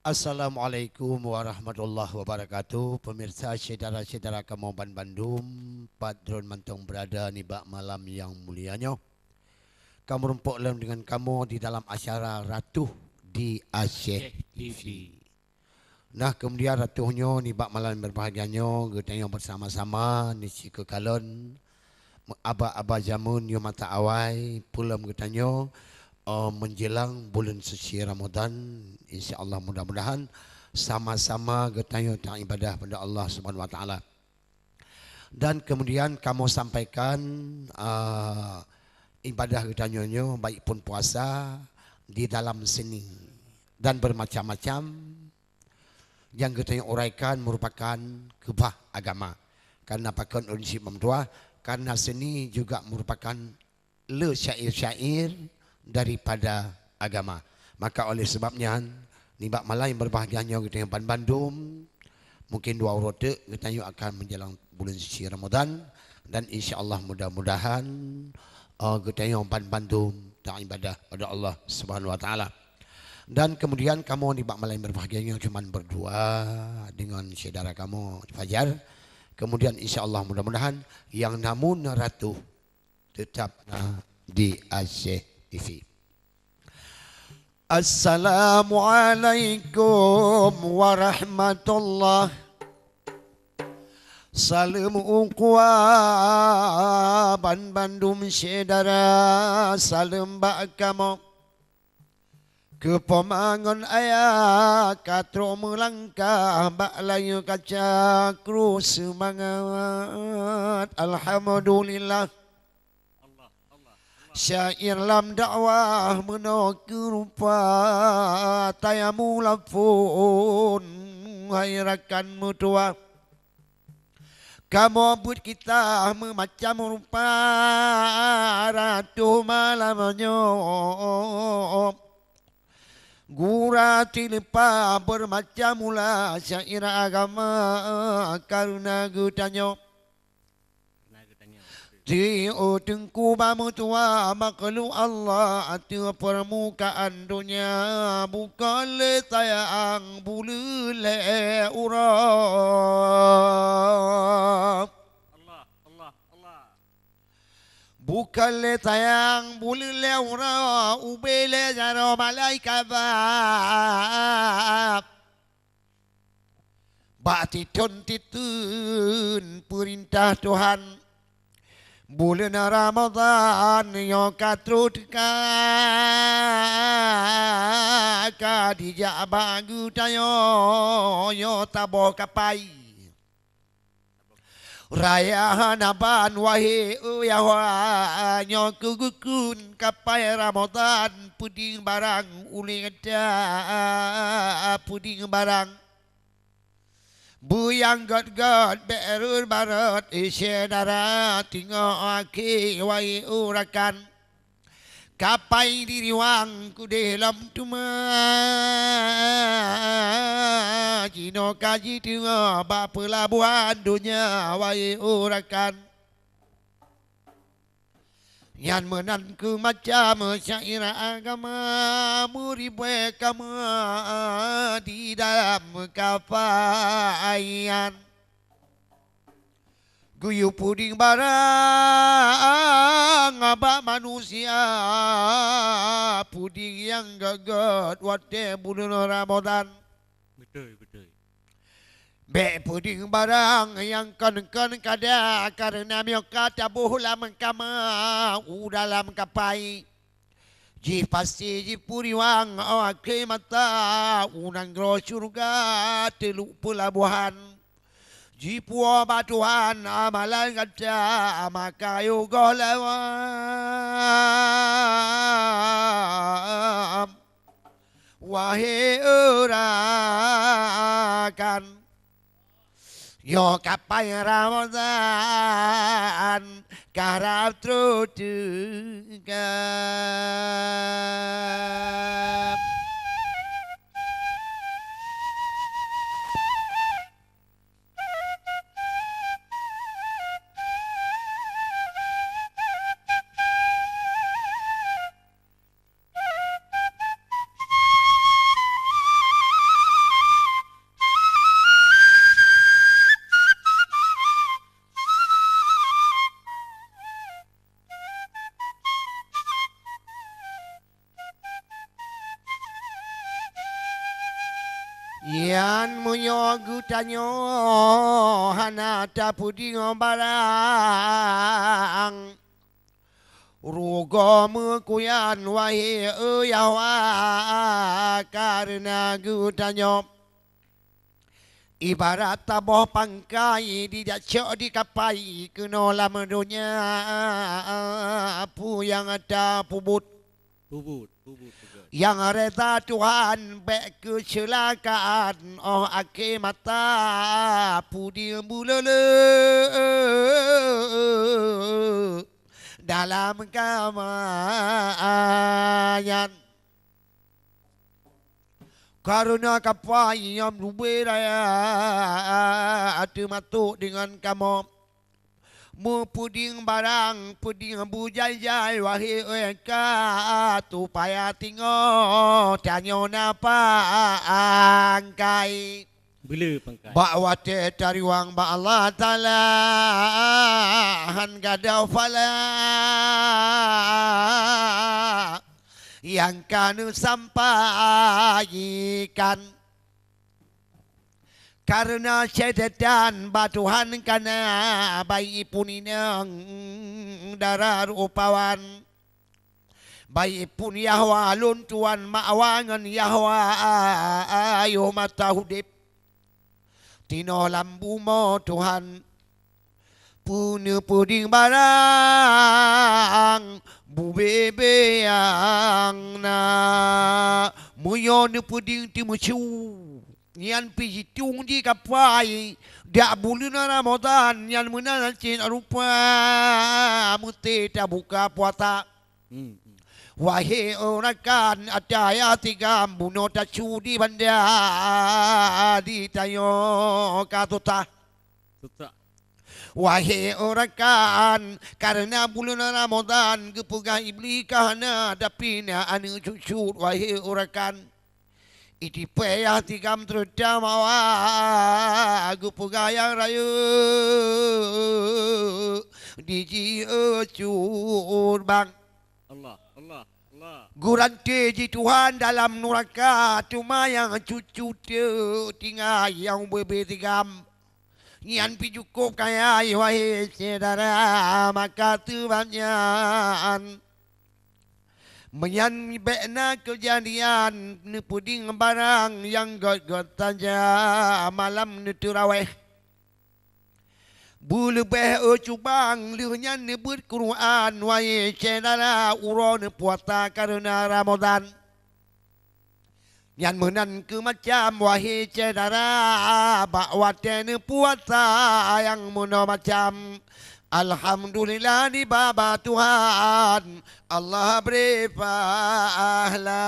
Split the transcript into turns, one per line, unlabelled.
Assalamualaikum warahmatullahi wabarakatuh. Pemirsa saudara-saudara kamu Bandung, Padron Mantong berada di bak malam yang mulianya. Kamu rumpuk dalam dengan kamu di dalam acara Ratu di Aceh TV. Nah, kemudian ratuhnya ni bak malam berbahagianya, kita bersama-sama ni si kekalon aba-aba jamun yo mata awai pulam getanya menjelang bulan suci Ramadan, insya-Allah mudah-mudahan sama-sama getanya tak ibadah pada Allah Subhanahu wa taala. Dan kemudian kamu sampaikan ibadah getanya baik pun puasa di dalam seni dan bermacam-macam yang getanya uraikan merupakan kebah agama. Karena pakon unsip memtua, karena seni juga merupakan le syair-syair daripada agama. Maka oleh sebabnya nibak malam yang berbahagianya kita yang Bandung mungkin 2 rote kita akan menjelang bulan suci Ramadan, dan insya-Allah mudah-mudahan kita yang Bandung tak ibadah pada Allah Subhanahu wa taala. Dan kemudian kamu nibak malam yang berbahagianya cuma berdua dengan saudara kamu Fajar. Kemudian insya-Allah mudah-mudahan yang namun ratu tetap di Aceh TV. Assalamualaikum warahmatullahi. Salam ukhuwah Bandung saudara, salam bak kamu. Kepomangon ayah katro melangkah bak layu kaca kru semangat. Alhamdulillah. Syair lam dakwah menokir rupa tayamu lafun hairakan mutua. Kamu buat kita memacam rupa ratu malamnya. Gura tilpa bermacam mula syair agama karena gutanyo. Di tengku bamu tua makhluk Allah atu permukaan dunia, bukan le tayang bulu le urap. Bukan le tayang bulu le urap, ubele jaro malaikat bab. Batitun titun perintah Tuhan. Bulan Ramadan yo katrutka kadijak bagu tayo yo tabo kapai raya naban wahi uyawa nyo kugukun kapai Ramadan puding barang uli ada puding barang buyang god berur barat isyadara tinggal aki wai urakan kapai diriwang ku dalam tuma jino kaji tinggal bak pelabuhan dunia wai urakan yang menanku macam syair agama muribe kamu di dalam kapaian guyu puding barang abak manusia puding yang gagat wate bulan Ramadan. Betul. Be puding barang yang kan kada karena mereka tabuh lam kama dalam kapai. Ji pasti ji puriwang ke mata unang gro surga teluk pelabuhan. Ji puah batuhan amalan kaca maka yoga lawam. Wahai urakan yo kapai Ramadan karap trutuga. Nyan muyo gutanyo hanata puding barang Rugo mekuyan wahi yawa karena gutanyo Ibarat taboh pangkai tidak cok di kapai kena medunya apu yang ada pubut yang reda Tuhan baik kecelakaan ake mata pudi bulele dalam kamayan karena kapai yang rubiraya atu matuk dengan kamu mu puding barang puding bujai-jai wahai eka tu payah tinggal tanyo napa angkai
bila pangkai
bak wate tariwang ba Allah taala han gadau fala yang kanu sampaikan karena syaitan batuhan kana bayi puninang darah rupawan bayi pun Yahwa luntuan maawangan Yahwa ayo mata hudip tino lambu mo Tuhan punya puding barang bubebe yang na muyo ne puding timucu Yan pi tung di kapai dia bulan Ramadan yan muna cin rupa muti ta buka puasa wahai orang kan ada ya tiga buno ta cudi banda di tayo katuta wahai orang kan karena bulan Ramadan kepugah iblis kahana dapina anu cucut wahai orang kan Iti payah tikam terudam aku pegayang raya Diji ecur bang
Allah
Gurante ji Tuhan dalam neraka cuma yang cucu tinggal yang berbetigam Nyan pi cukup kaya wahai saudara maka tu banyak Menyan bekna kejadian ni puding barang yang got-got saja malam ni turawih. Bulu beh cubang lihnyan ni Quran wahai saudara uron puasa karena Ramadan. Yang menan ke macam wahai saudara bakwate ni puasa yang muna macam Alhamdulillah di baba Tuhan Allah beri pahala